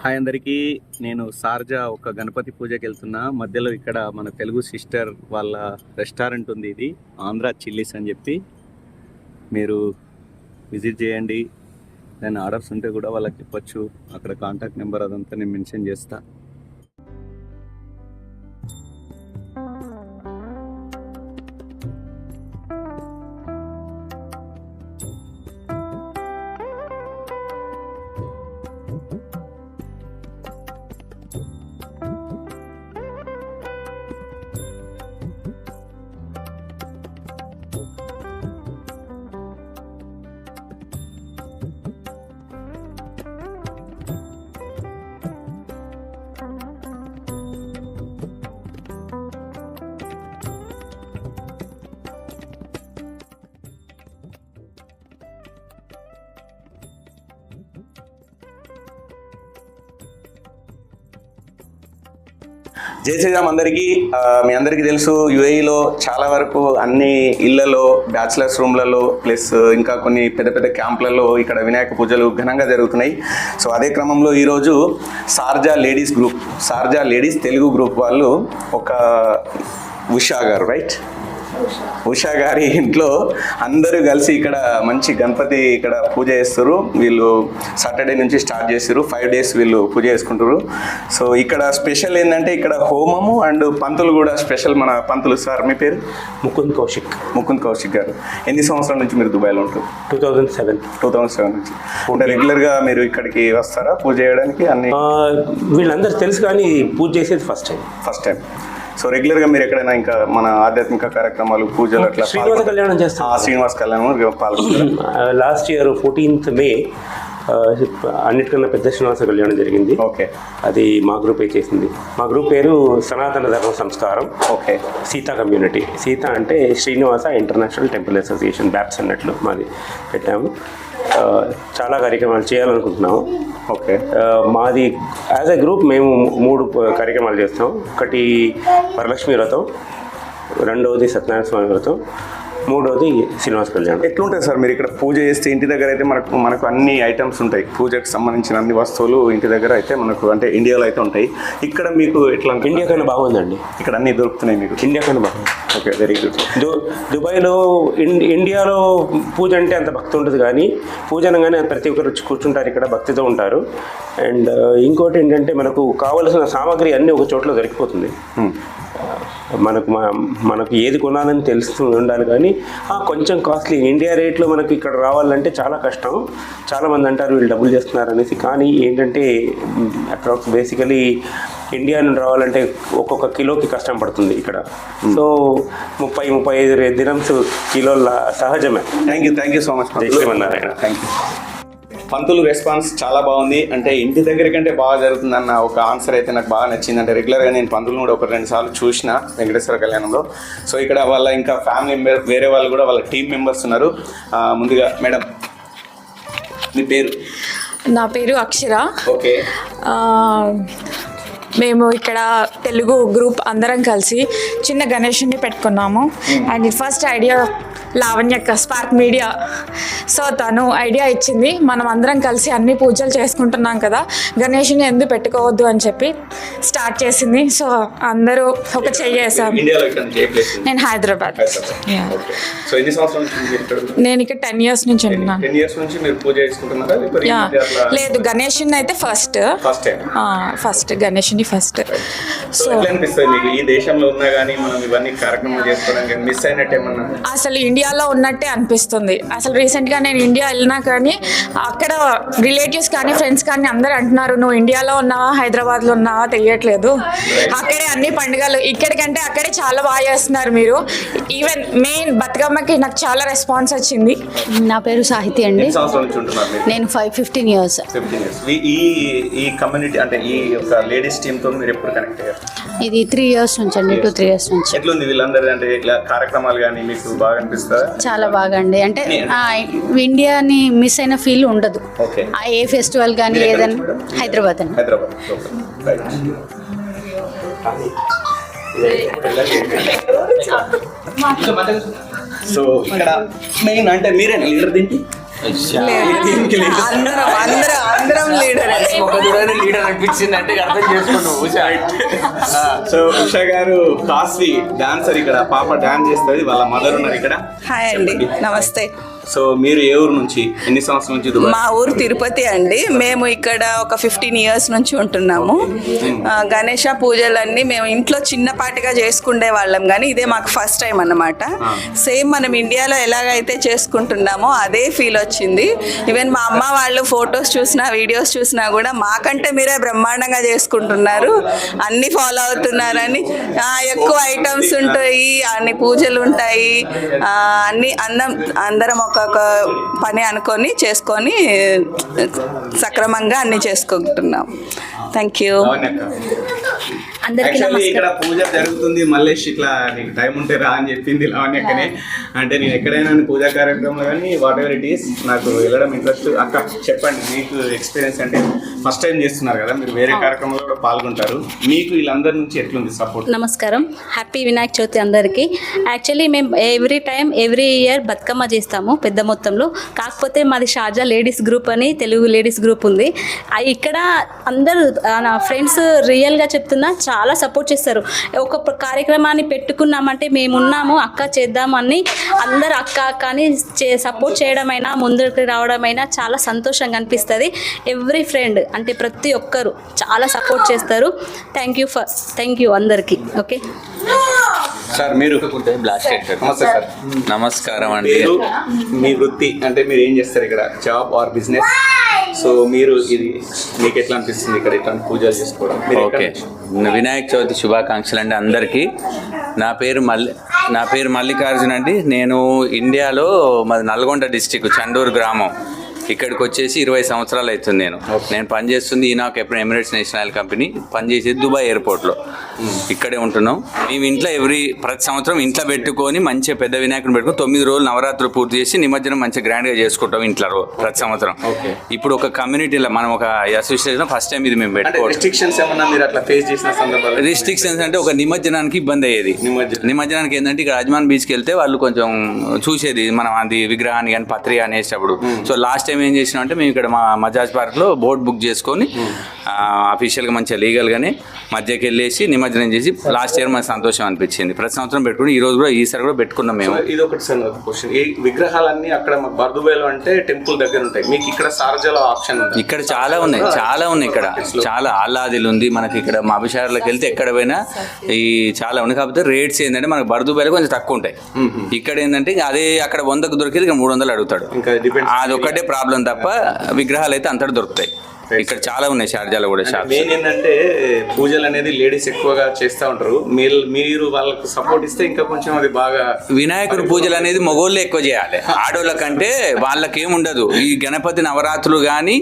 Hi అందరికీ, నేను షార్జా ఒక గణపతి పూజకి వెళ్తున్నా. మధ్యలో ఇక్కడ మన తెలుగు సిస్టర్ వాళ్ళ రెస్టారెంట్ ఉంది, ఇది ఆంధ్ర చిల్లీస్ అని చెప్పి. మీరు విజిట్ చేయండి. నేను ఆర్డర్స్ ఉంటే కూడా వాళ్ళకి ఇవ్వచ్చు. అక్కడ కాంటాక్ట్ నెంబర్ అదంతా నేను మెన్షన్ చేస్తా. జై శ్రీరామ్ అందరికీ. మీ అందరికీ తెలుసు, యుఏఈలో చాలా వరకు అన్ని ఇళ్లలో, బ్యాచిలర్స్ రూమ్లలో, ప్లస్ ఇంకా కొన్ని పెద్ద పెద్ద క్యాంపులలో ఇక్కడ వినాయక పూజలు ఘనంగా జరుగుతున్నాయి. సో అదే క్రమంలో ఈరోజు షార్జా లేడీస్ తెలుగు గ్రూప్ వాళ్ళు ఒక ఉషా గారు, రైట్, ఉషా గారి ఇంట్లో అందరూ కలిసి ఇక్కడ మంచి గణపతి ఇక్కడ పూజ చేస్తారు. వీళ్ళు సాటర్డే నుంచి స్టార్ట్ చేస్తారు, 5 days వీళ్ళు పూజ చేసుకుంటారు. సో ఇక్కడ స్పెషల్ ఏంటంటే ఇక్కడ హోమము అండ్ పంతులు కూడా స్పెషల్. మన పంతులు సార్, మీ పేరు? ముకుంద్ కౌశిక్ గారు. ఎన్ని సంవత్సరాల నుంచి మీరు దుబాయ్లో ఉంటారు? 2007 నుంచి. అంటే రెగ్యులర్గా మీరు ఇక్కడికి వస్తారా పూజ చేయడానికి? అన్ని వీళ్ళందరూ తెలుసు, కానీ పూజ చేసేది ఫస్ట్ టైం. సో రెగ్యులర్గా మీరు ఎక్కడైనా ఇంకా మన ఆధ్యాత్మిక కార్యక్రమాలు, పూజలు అట్లా? శ్రీనివాస కళ్యాణం చేస్తాం. శ్రీనివాస కళ్యాణం పాల్గొన్నారు. లాస్ట్ ఇయర్ 14th May అన్నిటికన్నా పెద్ద శ్రీనివాస కళ్యాణం జరిగింది. ఓకే, అది మా గ్రూపే చేసింది. మా గ్రూప్ పేరు సనాతన ధర్మ సంస్కారం. Okay, Sita community. సీత అంటే శ్రీనివాస ఇంటర్నేషనల్ టెంపుల్ అసోసియేషన్, బ్యాప్స్ అన్నట్లు మాది పెట్టాము. చాలా కార్యక్రమాలు చేయాలనుకుంటున్నాము. ఓకే, మాది యాజ్ ఎ గ్రూప్ మేము 3 కార్యక్రమాలు చేస్తాం. ఒకటి వరలక్ష్మి వ్రతం, రెండవది సత్యనారాయణ స్వామి వ్రతం, మూడోది శ్రీనివాస కళ్యాణం. ఎట్లుంటుంది సార్ మీరు ఇక్కడ పూజ చేస్తే? ఇంటి దగ్గర అయితే మనకు అన్ని ఐటమ్స్ ఉంటాయి, పూజకు సంబంధించిన అన్ని వస్తువులు ఇంటి దగ్గర అయితే మనకు, అంటే ఇండియాలో అయితే ఉంటాయి. ఇక్కడ మీకు ఎట్లా? ఇండియా కన్నా బాగుందండి. ఇక్కడ అన్ని దొరుకుతున్నాయి మీకు? ఇండియా కన్నా బాగుంది. Okay, very good. దుబాయ్లో ఇండియాలో పూజ అంటే అంత భక్తి ఉంటుంది, కానీ పూజ అనగానే ప్రతి ఒక్కరు వచ్చి కూర్చుంటారు, ఇక్కడ భక్తితో ఉంటారు. అండ్ ఇంకోటి ఏంటంటే మనకు కావలసిన సామాగ్రి అన్నీ ఒక చోట్ల దొరికిపోతుంది. మనకు ఏది కొనాలని తెలుస్తూ ఉండాలి, కానీ కొంచెం కాస్ట్లీ. ఇండియా రేట్లో మనకి ఇక్కడ రావాలంటే చాలా కష్టం. చాలామంది అంటారు వీళ్ళు డబ్బులు చేస్తున్నారు అనేసి, కానీ ఏంటంటే అప్రాక్స్ బేసికలీ ఇండియా నుండి రావాలంటే ఒక్కొక్క కిలోకి కష్టం పడుతుంది ఇక్కడ. సో 30-35 దిరమ్స్ కిలోల సహజమే. Thank you so much. జై శ్రీమన్నారాయణ. Thank you. పంతులు రెస్పాన్స్ చాలా బాగుంది. అంటే ఇంటి దగ్గర కంటే బాగా జరుగుతుందన్న ఒక ఆన్సర్ అయితే నాకు బాగా నచ్చింది. అంటే రెగ్యులర్గా నేను పంతులను కూడా 1-2 సార్లు చూసిన వెంకటేశ్వర కళ్యాణంలో. సో ఇక్కడ వాళ్ళ ఇంకా ఫ్యామిలీ మెంబర్, వేరే వాళ్ళు కూడా, వాళ్ళ టీం మెంబర్స్ ఉన్నారు. ముందుగా మేడం, మీ పేరు? నా పేరు అక్షర. ఓకే. మేము ఇక్కడ తెలుగు గ్రూప్ అందరం కలిసి చిన్న గణేషుని పెట్టుకున్నాము. అండ్ ఫస్ట్ ఐడియా లావణ్యక్క, స్పార్క్ మీడియా. సో తను ఐడియా ఇచ్చింది, మనం అందరం కలిసి అన్ని పూజలు చేసుకుంటున్నాం కదా, గణేషుని ఎందుకు పెట్టుకోవద్దు అని చెప్పి స్టార్ట్ చేసింది. సో అందరూ ఒక చెయ్యేసాం. నేను హైదరాబాద్. నేను ఇక్కడ 10 years నుంచి ఉంటున్నాను. లేదు, గణేషుని అయితే ఫస్ట్ గణేషుని ఫస్ట్. సో ఈ దేశంలో ఉన్నా కానీ మనం ఇవన్నీ కార్యక్రమాలు చేసుకోవడానికి మిస్ అయినట్టు ఏమన్నా? అసలు ఇండియాలో ఉన్నట్టే అనిపిస్తుంది. అసలు రీసెంట్గా నేను ఇండియా వెళ్ళినా కానీ అక్కడ రిలేటివ్స్ కానీ ఫ్రెండ్స్ కానీ అందరూ అంటున్నారు, నువ్వు ఇండియాలో ఉన్నావా హైదరాబాద్లో ఉన్నావా తెలియట్లేదు, అక్కడే అన్ని పండుగలు ఇక్కడికంటే అక్కడే చాలా బాగా చేస్తున్నారు మీరు. ఈవెన్ మెయిన్ బతుకమ్మకి నాకు చాలా రెస్పాన్స్ వచ్చింది. నా పేరు సాహితి అండి. నేను 15 years. ఈ కమ్యూనిటీ అంటే ఈ యొక్క లేడీస్ టీమ్ తో మీరు ఎప్పుడు కనెక్ట్ అయ్యారు? ఇది 3 years నుంచి అండి, 2-3 years నుంచి. ఎట్లుంది వీళ్ళందరూ అంటే ఇట్లా కార్యక్రమాలు కానీ మీకు బాగా అనిపిస్తుందా? చాలా బాగా అండి. అంటే ఇండియాని మిస్ అయిన ఫీల్ ఉండదు. ఏ ఫెస్టివల్ కానీ ఏదైనా. హైదరాబాద్ అండి. సో ఇక్కడ మెయిన్ అంటే మీరేనా లీడర్ దీనికి? అందరం లీడర్ లీడర్ అనిపించింది అంటే అర్థం చేసుకున్నావు ఉషా. సో ఉషా గారు కాస్ట్లీ డాన్సర్, ఇక్కడ పాప డాన్స్ చేస్తుంది, వాళ్ళ మదర్ ఉన్నారు ఇక్కడ. హాయ్ అండి, నమస్తే. సో మీరు ఏ ఊరు నుంచి, ఎన్ని సంవత్సరాల నుంచి దుబాయ్? మా ఊరు తిరుపతి అండి. మేము ఇక్కడ ఒక 15 years నుంచి ఉంటున్నాము. గణేష పూజలన్నీ మేము ఇంట్లో చిన్నపాటిగా చేసుకునే వాళ్ళం, కానీ ఇదే మాకు ఫస్ట్ టైం అన్నమాట. సేమ్ మనం ఇండియాలో ఎలాగైతే చేసుకుంటున్నామో అదే ఫీల్ వచ్చింది. ఈవెన్ మా అమ్మ వాళ్ళు ఫొటోస్ చూసినా వీడియోస్ చూసినా కూడా మాకంటే మీరే బ్రహ్మాండంగా చేసుకుంటున్నారు, అన్నీ ఫాలో అవుతున్నారని. ఎక్కువ ఐటమ్స్ ఉంటాయి, అన్ని పూజలు ఉంటాయి, అన్నీ అందరం ఒక్కొక్క పని అనుకొని చేసుకొని సక్రమంగా అన్ని చేసుకుంటున్నాం. Thank you. అందరికీ యాక్చువల్లీ ఇక్కడ పూజ జరుగుతుంది, మల్లేష్ ఇట్లా నీకు టైం ఉంటే రా అని చెప్పింది లావణ్యక్కనే. అంటే నేను ఎక్కడైనా పూజా కార్యక్రమంలో కానీ వాట్ ఎవర్ ఇట్ ఈస్ నాకు వెళ్ళడం ఇంట్రెస్ట్. అక్క చెప్పండి, మీకు ఎక్స్పీరియన్స్ అంటే ఫస్ట్ టైం చేస్తున్నారు కదా, మీరు వేరే కార్యక్రమంలో కూడా పాల్గొంటారు, మీకు వీళ్ళందరి నుంచి ఎట్లుంది సపోర్ట్? నమస్కారం, హ్యాపీ వినాయక చవితి అందరికీ. యాక్చువల్లీ మేము ఎవ్రీ ఇయర్ బతుకమ్మ చేస్తాము పెద్ద మొత్తంలో. కాకపోతే మాది షార్జా లేడీస్ గ్రూప్ అని తెలుగు లేడీస్ గ్రూప్ ఉంది. ఇక్కడ అందరూ నా ఫ్రెండ్స్ రియల్గా చెప్తున్నా చాలా సపోర్ట్ చేస్తారు. ఒక కార్యక్రమాన్ని పెట్టుకున్నామంటే మేమున్నాము అక్క చేద్దామని అందరు అక్క అని సపోర్ట్ చేయడమైనా ముందుకు రావడమైనా చాలా సంతోషంగా అనిపిస్తుంది. ఎవ్రీ ఫ్రెండ్ అంటే ప్రతి ఒక్కరు చాలా సపోర్ట్ చేస్తారు. థ్యాంక్ యూ అందరికీ. ఓకే సార్ మీరు నమస్తే సార్. నమస్కారం అండి. మీ వృత్తి అంటే మీరు ఏం చేస్తారు ఇక్కడ, జాబ్ ఆర్ బిజినెస్? సో మీరు ఇది మీకు ఎట్లా అనిపిస్తుంది ఇక్కడ ఇట్లా పూజలు చేసుకోవడం? ఓకే, వినాయక చవితి శుభాకాంక్షలు అండి అందరికీ. నా పేరు మల్లికార్జున్ అండి. నేను ఇండియాలో మాది నల్గొండ డిస్టిక్ చండూరు గ్రామం. ఇక్కడికి వచ్చేసి 20 సంవత్సరాలు అవుతుంది. నేను పనిచేస్తుంది ఈనాక్ ఎమిరేట్స్ నేషనల్ కంపెనీ, పనిచేసేది దుబాయ్ ఎయిర్పోర్ట్లో. ఇక్కడే ఉంటున్నాం మేము. ఇంట్లో ప్రతి సంవత్సరం ఇంట్లో పెట్టుకొని మంచిగా పెద్ద వినాయకుని పెట్టుకొని 9 రోజులు నవరాత్రులు పూర్తి చేసి నిమజ్జనం మంచిగా గ్రాండ్గా చేసుకుంటాం ఇంట్లో ప్రతి సంవత్సరం. ఇప్పుడు ఒక కమ్యూనిటీలో మనం ఒక అసోసియేషన్ ఫస్ట్ టైం ఇది మేము పెట్టుకోవాలి. రిస్ట్రిక్షన్స్ ఏమన్నా మీరు అట్లా ఫేస్ చేసిన సందర్భాలు? రిస్ట్రిక్షన్స్ అంటే ఒక నిమజ్జనానికి ఇబ్బంది అయ్యేది. నిమజ్జనానికి ఏంటంటే ఇక్కడ అజ్మాన్ బీచ్కి వెళ్తే వాళ్ళు కొంచెం చూసేది మనం అది విగ్రహాన్ని కానీ పత్రి అనేటప్పుడు. సో లాస్ట్ టైం ఏం చేసినాం అంటే మేము ఇక్కడ మా మజాజ్ పార్క్లో బోట్ బుక్ చేసుకొని అఫీషియల్గా మంచిగా లీగల్గానే మధ్యకి వెళ్ళేసి నిమజ్జనం చేసి లాస్ట్ ఇయర్ మనకు సంతోషం అనిపించింది. ప్రతి సంవత్సరం పెట్టుకుని ఈసారి కూడా పెట్టుకున్నాం మేము. ఇది ఒకటి సార్ క్వశ్చన్, ఈ విగ్రహాలన్నీ అక్కడ బర్దుబాయ్లో అంటే టెంపుల్ దగ్గర ఉంటాయి, మీకు ఇక్కడ షార్జాలో ఆప్షన్ ఉంది? ఇక్కడ చాలా ఉన్నాయి ఇక్కడ చాలా ఆహ్లాదిలు ఉంది మనకి. ఇక్కడ మా అభిషార్లకు వెళ్తే ఎక్కడ పోయినా ఈ చాలా ఉన్నాయి. కాకపోతే రేట్స్ ఏంటంటే మనకు బర్దుబాయ్లో కొంచెం తక్కువ ఉంటాయి. ఇక్కడ ఏంటంటే అదే అక్కడ 100కు దొరికేది ఇక్కడ 300 అడుగుతాడు. అది ఒకటే ప్రాబ్లం తప్ప విగ్రహాలు అయితే అంతటా దొరుకుతాయి. ఇక్కడ చాలా ఉన్నాయి షార్జాలో కూడా. మెయిన్ ఏంటంటే పూజలు అనేది లేడీస్ ఎక్కువగా చేస్తూ ఉంటారు, మీరు వాళ్ళకు సపోర్ట్ ఇస్తే ఇంకా కొంచెం అది బాగా. వినాయకుడి పూజలు అనేది మగోళ్ళే ఎక్కువ చేయాలి, ఆడోళ్ళ కంటే వాళ్ళకేముండదు. ఈ గణపతి నవరాత్రులు కానీ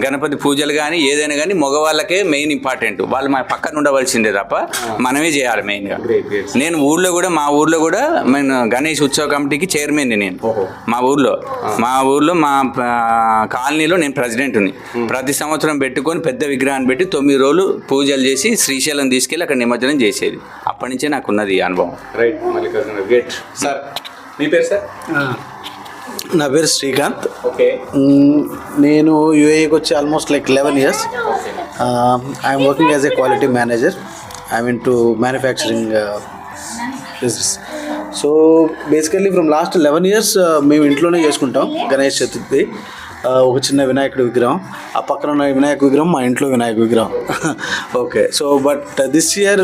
గణపతి పూజలు కానీ ఏదైనా కానీ మగవాళ్ళకే మెయిన్ ఇంపార్టెంట్. వాళ్ళు మా పక్కన ఉండవలసిందే తప్ప మనమే చేయాలి మెయిన్గా. నేను మా ఊర్లో కూడా నేను గణేష్ ఉత్సవ కమిటీకి చైర్మన్. నేను మా ఊర్లో మా కాలనీలో నేను ప్రెసిడెంట్ని. ప్రతి సంవత్సరం పెట్టుకొని పెద్ద విగ్రహాన్ని పెట్టి 9 రోజులు పూజలు చేసి శ్రీశైలం తీసుకెళ్ళి అక్కడ నిమజ్జనం చేసేది. అప్పటి నుంచే నాకున్నది ఈ అనుభవం. Right Mallikarjuna, great. సార్ మీ పేరు సార్? నా పేరు శ్రీకాంత్. ఓకే. నేను యూఏఈకి వచ్చి almost 11 years. I'm working as a quality manager. I'm in to manufacturing business. So basically from last 11 years మేము ఇంట్లోనే చేసుకుంటాం గణేష్ చతుర్థి. ఒక చిన్న వినాయకుడి విగ్రహం, ఆ పక్కన ఉన్న వినాయక విగ్రహం మా ఇంట్లో వినాయక విగ్రహం. Okay. So but this year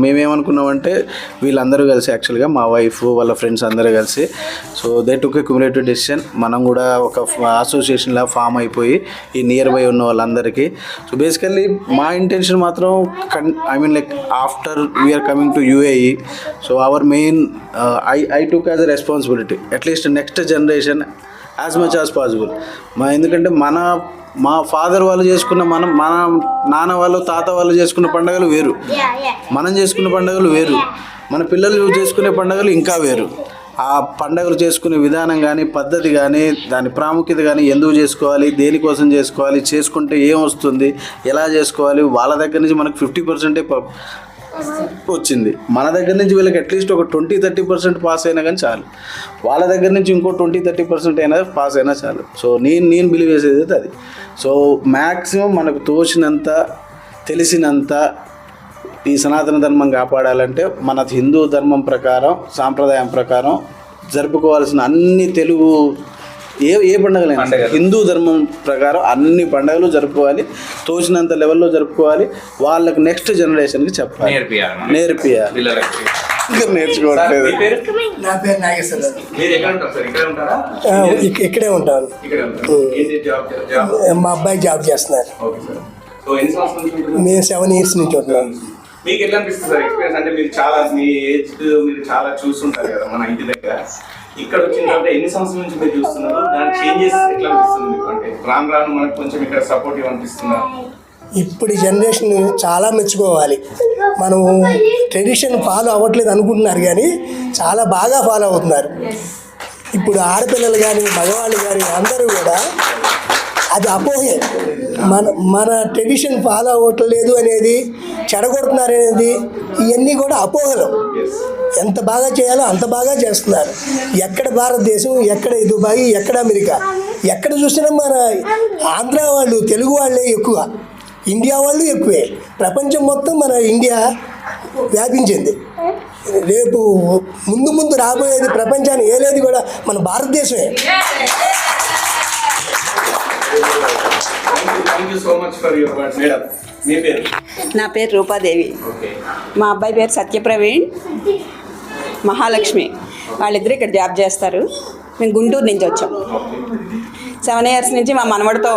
మేమేమనుకున్నామంటే వీళ్ళందరూ కలిసి, యాక్చువల్గా మా వైఫ్ వాళ్ళ ఫ్రెండ్స్ అందరూ కలిసి, so they took a cumulative decision. మనం కూడా ఒక అసోసియేషన్లా ఫామ్ అయిపోయి ఈ నియర్ బై ఉన్న వాళ్ళందరికీ. సో బేసికల్లీ మా ఇంటెన్షన్ మాత్రం like after we are coming to UAE, so our main I took as a responsibility at least next generation as much as possible. ఎందుకంటే మా ఫాదర్ వాళ్ళు చేసుకున్న మన నాన్న వాళ్ళు తాత వాళ్ళు చేసుకున్న పండుగలు వేరు, మనం చేసుకున్న పండుగలు వేరు, మన పిల్లలు చేసుకునే పండుగలు ఇంకా వేరు. ఆ పండుగలు చేసుకునే విధానం కానీ పద్ధతి కానీ దాని ప్రాముఖ్యత కానీ ఎందుకు చేసుకోవాలి, దేనికోసం చేసుకోవాలి, చేసుకుంటే ఏం వస్తుంది, ఎలా చేసుకోవాలి, వాళ్ళ దగ్గర నుంచి మనకు 50% వచ్చింది. మన దగ్గర నుంచి వీళ్ళకి అట్లీస్ట్ ఒక 20-30% పాస్ అయినా కానీ చాలు. వాళ్ళ దగ్గర నుంచి ఇంకో 20-30% అయినా పాస్ అయినా చాలు. సో నేను బిలీవ్ చేసేది అయితే అది. సో మ్యాక్సిమం మనకు తోచినంత తెలిసినంత ఈ సనాతన ధర్మం కాపాడాలంటే మన హిందూ ధర్మం ప్రకారం సాంప్రదాయం ప్రకారం జరుపుకోవాల్సిన అన్ని తెలుగు ఏ పండుగలైనా హిందూ ధర్మం ప్రకారం అన్ని పండుగలు జరుపుకోవాలి, తోచినంత లెవెల్లో జరుపుకోవాలి. వాళ్ళకి నెక్స్ట్ జనరేషన్కి చెప్పాలి, నేర్పియాలి. ఇంకా నేర్చుకోవట్లేదు. నా పేరు నాగేశ్వరరావు. మీరు ఎక్కడ ఉంటారు సార్? ఇక్కడ ఉంటారా? ఇక్కడే ఉంటాను. మా అబ్బాయి జాబ్ చేస్తున్నారు. Okay sir. సో ఎన్ని సంవత్సరాల నుంచి ఉంటున్నారు? మేము 7 years నుంచి ఉంటున్నాం. మీకు ఎట్లా అనిపిస్తుంది సార్ ఎక్స్పీరియన్స్? అంటే మీరు చాలా మీ ఏజ్ మీరు చాలా చూస్తుంటారు కదా మన ఇంటి దగ్గర. ఇక్కడ వచ్చిన తర్వాత ఎన్ని సంవత్సరాల నుంచి మీరు చూస్తున్నారు? దాని చేంజెస్ ఎట్లా అనిపిస్తుంది మీకు? అంటే రాను రాను మనకు కొంచెం ఇక్కడ సపోర్టివ్ అనిపిస్తుందా? ఇప్పుడు జనరేషన్ చాలా మెచ్చుకోవాలి. మనం ట్రెడిషన్ ఫాలో అవ్వట్లేదు అనుకుంటున్నారు కానీ చాలా బాగా ఫాలో అవుతున్నారు. ఇప్పుడు ఆడపిల్లలు కానీ మగవాళ్ళు కానీ అందరూ కూడా అది అపోహే. మన ట్రెడిషన్ ఫాలో అవ్వట్లేదు అనేది, చెడగొడుతున్నారు అనేది, ఇవన్నీ కూడా అపోహలు. ఎంత బాగా చేయాలో అంత బాగా చేస్తున్నారు. ఎక్కడ భారతదేశం, ఎక్కడ దుబాయ్, ఎక్కడ అమెరికా, ఎక్కడ చూసినా మన ఆంధ్ర వాళ్ళు, తెలుగు వాళ్ళే ఎక్కువ, ఇండియా వాళ్ళు ఎక్కువే. ప్రపంచం మొత్తం మన ఇండియా వ్యాపించింది. రేపు ముందు రాబోయేది ప్రపంచాన్ని ఏలేది కూడా మన భారతదేశమే. Thank you so much for your words. Madam మీ పేరు? నా పేరు రూపాదేవి. ఓకే. మా అబ్బాయి పేరు సత్యప్రవీణ్, మహాలక్ష్మి. వాళ్ళిద్దరు ఇక్కడ జాబ్ చేస్తారు. మేము గుంటూరు నుంచి వచ్చాం. 7 years నుంచి మా మనవడితో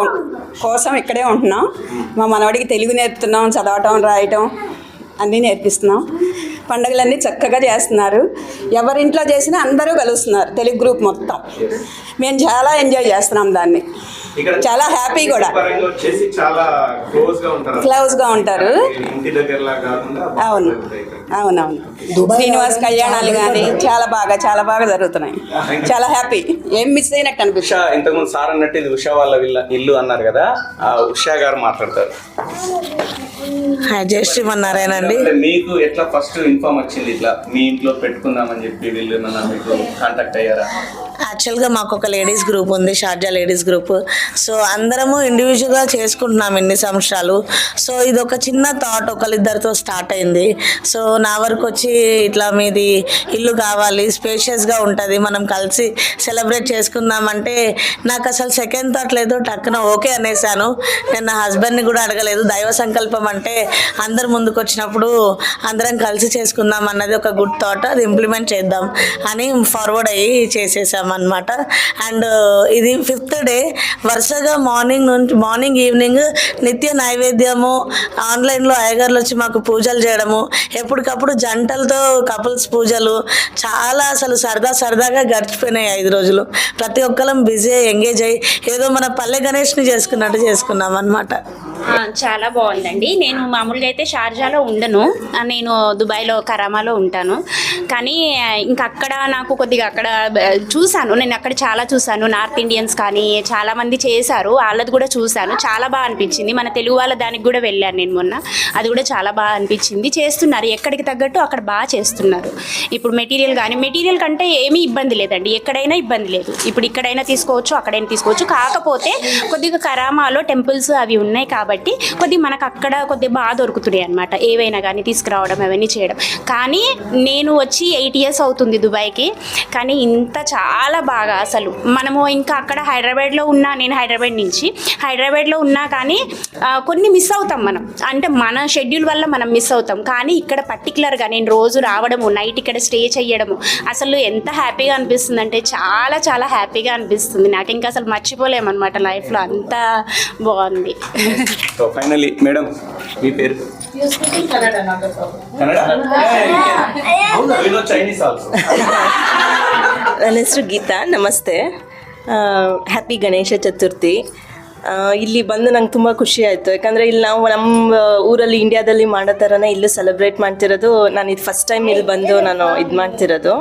కోసం ఇక్కడే ఉంటున్నాం. మా మనవడికి తెలుగు నేర్పుతున్నాం, చదవటం రాయటం అన్నీ నేర్పిస్తున్నాం. పండుగలన్నీ చక్కగా చేస్తున్నారు. ఎవరింట్లో చేసినా అందరూ కలుస్తున్నారు, తెలుగు గ్రూప్ మొత్తం. మేము చాలా ఎంజాయ్ చేస్తున్నాం దాన్ని. చాలా హ్యాపీ కూడా. వచ్చేసి చాలా క్లోజ్గా ఉంటారు. ఇంటి దగ్గరలా కాకుండా. అవును అవునవును. శ్రీనివాస్ కళ్యాణాలు కానీ చాలా బాగా జరుగుతున్నాయి. చాలా హ్యాపీ. ఏం మిస్ అయినట్టు అనిపిస్తుంది. ఉషా, ఇంతకుముందు సార్ అన్నట్టు ఇది ఉషా వాళ్ళ ఇల్లు అన్నారు కదా, ఉషా గారు మాట్లాడతారు. జయ శ్రీమన్నారాయణ అండి. మీకు ఎట్లా ఫస్ట్ ఇన్ఫార్మ్ వచ్చింది ఇట్లా మీ ఇంట్లో పెట్టుకుందామని చెప్పి? వీళ్ళు ఏమన్నా మీకు కాంటాక్ట్ అయ్యారా? యాక్చువల్గా మాకు ఒక లేడీస్ గ్రూప్ ఉంది, షార్జా లేడీస్ గ్రూప్. సో అందరము ఇండివిజువల్గా చేసుకుంటున్నాం ఎన్ని సంవత్సరాలు. సో ఇది ఒక చిన్న థాట్ ఒకరిద్దరితో స్టార్ట్ అయింది. సో నా వరకు వచ్చి ఇట్లా మీది ఇల్లు కావాలి, స్పేషియస్గా ఉంటుంది, మనం కలిసి సెలబ్రేట్ చేసుకుందామంటే నాకు అసలు సెకండ్ థాట్ లేదు, టక్కున ఓకే అనేసాను. నేను నా హస్బెండ్ని కూడా అడగలేదు. దైవ సంకల్పం అంటే అందరు ముందుకు వచ్చినప్పుడు అందరం కలిసి చేసుకుందాం అన్నది ఒక గుడ్ థాట్. అది ఇంప్లిమెంట్ చేద్దాం అని ఫార్వర్డ్ అయ్యి చేసేసాం అన్నమాట. అండ్ ఇది 5th డే. వరుసగా మార్నింగ్ ఈవినింగ్ నిత్య నైవేద్యము, ఆన్లైన్లో అయ్యగారులు వచ్చి మాకు పూజలు చేయడము, ఎప్పటికప్పుడు జంటలతో కపుల్స్ పూజలు, చాలా అసలు సరదాగా గడిచిపోయినాయి 5 రోజులు. ప్రతి ఒక్కరం బిజీ ఎంగేజ్ అయ్యి ఏదో మన పల్లె గణేష్ని చేసుకున్నట్టు చేసుకున్నాం అన్నమాట. చాలా బాగుందండి. నేను మామూలుగా అయితే షార్జాలో ఉండను, నేను దుబాయ్లో కరామాలో ఉంటాను. కానీ ఇంకా అక్కడ నాకు కొద్దిగా అక్కడ చూశాను, నేను అక్కడ చాలా చూశాను. నార్త్ ఇండియన్స్ కానీ చాలామంది చేశారు, వాళ్ళది కూడా చూశాను. చాలా బాగా అనిపించింది. మన తెలుగు వాళ్ళ దానికి కూడా వెళ్ళాను నేను మొన్న, అది కూడా చాలా బాగా అనిపించింది. చేస్తున్నారు ఎక్కడికి తగ్గట్టు అక్కడ బాగా చేస్తున్నారు. ఇప్పుడు మెటీరియల్ కంటే ఏమీ ఇబ్బంది లేదండి, ఎక్కడైనా ఇబ్బంది లేదు. ఇప్పుడు ఇక్కడైనా తీసుకోవచ్చు, అక్కడైనా తీసుకోవచ్చు. కాకపోతే కొద్దిగా కరామాలో టెంపుల్స్ అవి ఉన్నాయి కాబట్టి కొద్దిగా మనకు అక్కడ కొద్దిగా బాగా దొరుకుతున్నాయి అనమాట. ఏవైనా కానీ తీసుకురావడం అవన్నీ చేయడం. కానీ నేను వచ్చి 8 years అవుతుంది దుబాయ్కి. కానీ ఇంత చాలా బాగా అసలు మనము ఇంకా అక్కడ హైదరాబాద్లో ఉన్నా, నేను హైదరాబాద్లో ఉన్నా కానీ కొన్ని మిస్ అవుతాం మనం. అంటే మన షెడ్యూల్ వల్ల మనం మిస్ అవుతాం. కానీ ఇక్కడ పర్టికులర్గా నేను రోజు రావడము, నైట్ ఇక్కడ స్టే చేయడము అసలు ఎంత హ్యాపీగా అనిపిస్తుంది అంటే చాలా చాలా హ్యాపీగా అనిపిస్తుంది. నాకు ఇంకా అసలు మర్చిపోలేమన్నమాట లైఫ్లో, అంత బాగుంది. సో ఫైనలీ మేడం మీ పేరు? కన్నడ? Chinese also. ನನ್ನ ಹೆಸರು ಗೀತಾ. ನಮಸ್ತೆ. ಹ್ಯಾಪಿ ಗಣೇಶ ಚತುರ್ಥಿ. ಇಲ್ಲಿ ಬಂದು ನಂಗೆ ತುಂಬ ಖುಷಿ ಆಯಿತು. ಯಾಕಂದರೆ ಇಲ್ಲಿ ನಾವು ನಮ್ಮ ಊರಲ್ಲಿ ಇಂಡಿಯಾದಲ್ಲಿ ಮಾಡೋ ಥರನೇ ಇಲ್ಲೂ ಸೆಲೆಬ್ರೇಟ್ ಮಾಡ್ತಿರೋದು. ನಾನು ಇದು ಫಸ್ಟ್ ಟೈಮ್ ಇಲ್ಲಿ ಬಂದು ನಾನು ಇದು ಮಾಡ್ತಿರೋದು.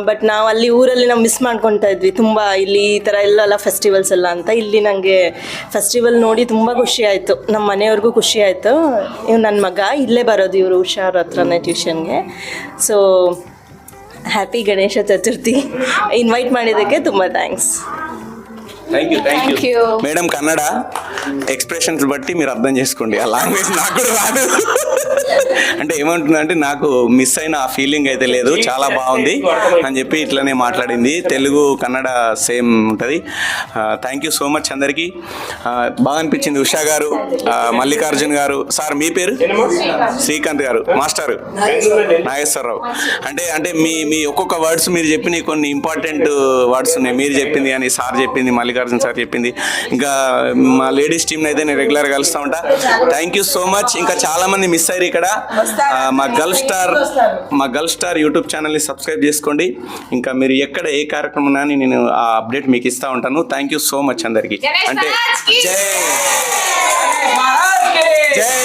ಬಟ್ ನಾವು ಅಲ್ಲಿ ಊರಲ್ಲಿ ನಾವು ಮಿಸ್ ಮಾಡ್ಕೊತಾ ಇದ್ವಿ ತುಂಬ, ಇಲ್ಲಿ ಈ ಥರ ಎಲ್ಲ ಫೆಸ್ಟಿವಲ್ಸ್ ಎಲ್ಲ ಅಂತ. ಇಲ್ಲಿ ನನಗೆ ಫೆಸ್ಟಿವಲ್ ನೋಡಿ ತುಂಬ ಖುಷಿ ಆಯಿತು, ನಮ್ಮ ಮನೆಯವ್ರಿಗೂ ಖುಷಿ ಆಯಿತು. ಇವ್ ನನ್ನ ಮಗ ಇಲ್ಲೇ ಬರೋದು, ಇವರು ಹುಷಾರ್ ಹತ್ರನೇ ಟ್ಯೂಷನ್ಗೆ. So happy Ganesha Chaturthi. Invite ಮಾಡಿದ್ದಕ್ಕೆ ತುಂಬ thanks. Thank you madam. Kannada expressions బట్టి మీరు అర్థం చేసుకోండి, ఆ లాంగ్వేజ్ నాకు కూడా రాదు. అంటే ఏమంటుందంటే నాకు మిస్ అయిన ఆ ఫీలింగ్ అయితే లేదు, చాలా బాగుంది అని చెప్పి ఇట్లనే మాట్లాడింది. తెలుగు కన్నడ సేమ్ ఉంటుంది. థ్యాంక్ యూ సో మచ్ అందరికీ. బాగా అనిపించింది. ఉషా గారు, మల్లికార్జున్ గారు, సార్ మీ పేరు? శ్రీకాంత్ గారు, మాస్టర్ నాగేశ్వరరావు. అంటే మీ ఒక్కొక్క వర్డ్స్ మీరు చెప్పిన కొన్ని ఇంపార్టెంట్ వర్డ్స్ ఉన్నాయి. మీరు చెప్పింది కానీ సార్ చెప్పింది, మల్లికార్జున్ సార్ చెప్పింది, ఇంకా మా లేడీస్ టీమ్ని అయితే నేను రెగ్యులర్గా కలుస్తూ ఉంటా. Thank you so much. ఇంకా చాలా మంది మిస్ అయ్యారు ఇక్కడ. మా గల్ఫ్ స్టార్ యూట్యూబ్ ఛానల్ని సబ్స్క్రైబ్ చేసుకోండి. ఇంకా మీరు ఎక్కడ ఏ కార్యక్రమం ఉన్నా నేను ఆ అప్డేట్ మీకు ఇస్తూ ఉంటాను. థ్యాంక్ యూ సో మచ్ అందరికీ. అంటే జై